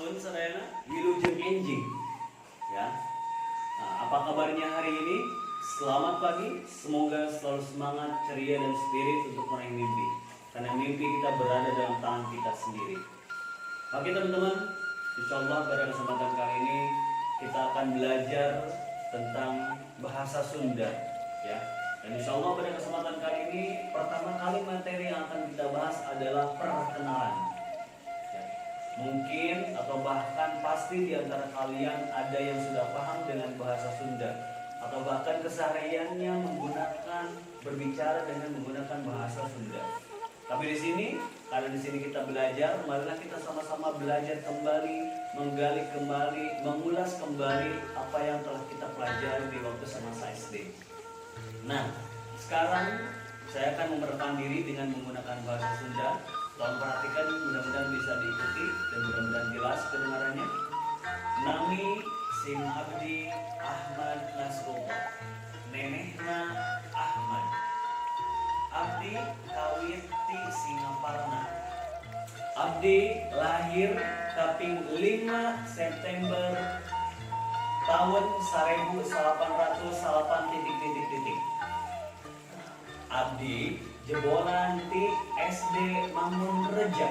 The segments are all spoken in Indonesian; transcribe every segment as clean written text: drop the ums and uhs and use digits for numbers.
Nuhun sadayana wilujeng enjing. Ya. Nah, apa kabarnya hari ini? Selamat pagi, semoga selalu semangat, ceria dan spirit untuk meraih mimpi. Karena mimpi kita berada dalam tangan kita sendiri. Oke teman-teman, insya Allah pada kesempatan kali ini kita akan belajar tentang bahasa Sunda, ya. Dan insya Allah pada kesempatan kali ini pertama kali materi yang akan kita bahas adalah perkenalan. Ya. Mungkin atau bahkan pasti di antara kalian ada yang sudah paham dengan bahasa Sunda, atau bahkan kesehariannya berbicara dengan menggunakan bahasa Sunda. Tapi di sini, karena di sini kita belajar, marilah kita sama-sama belajar kembali, menggali kembali, mengulas kembali apa yang telah kita pelajari di waktu semasa SD. Nah, sekarang saya akan memperkenalkan diri dengan menggunakan bahasa Sunda. Tolong perhatikan, mudah-mudahan bisa diikuti dan mudah-mudahan jelas kedengarannya. Nami Sim Abdi Ahmad Nasrullah, nenehna Ahmad. Abdi kawin ti Singaparna. Abdi lahir kaping 5 September tahun 1808 . Abdi jebolan ti SD Mangun Reja.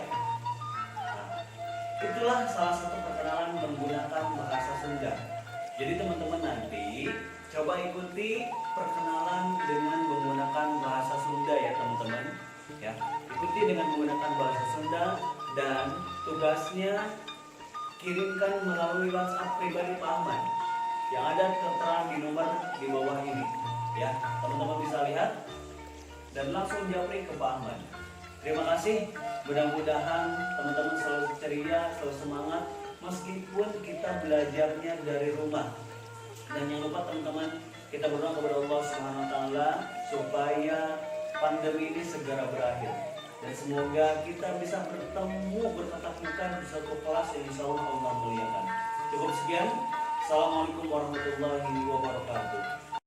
Itulah salah satu perkenalan menggunakan bahasa Sunda. Jadi teman-teman nanti coba ikuti perkenalan dengan menggunakan bahasa Sunda ya teman-teman. Ya, ikuti dengan menggunakan bahasa Sunda dan tugasnya kirimkan melalui WhatsApp pribadi Pak Ahmad yang ada tertera di nomor di bawah ini. Ya, teman-teman bisa lihat dan langsung japri ke Pak Ahmad. Terima kasih. Mudah-mudahan teman-teman selalu ceria, selalu semangat meskipun kita belajarnya dari rumah. Dan jangan lupa teman-teman, kita berdoa kepada Allah Subhanahu wa taala supaya pandemi ini segera berakhir. Dan semoga kita bisa bertemu bertatap muka di satu kelas yang insya Allah muliakan. Cukup sekian. Assalamualaikum warahmatullahi wabarakatuh.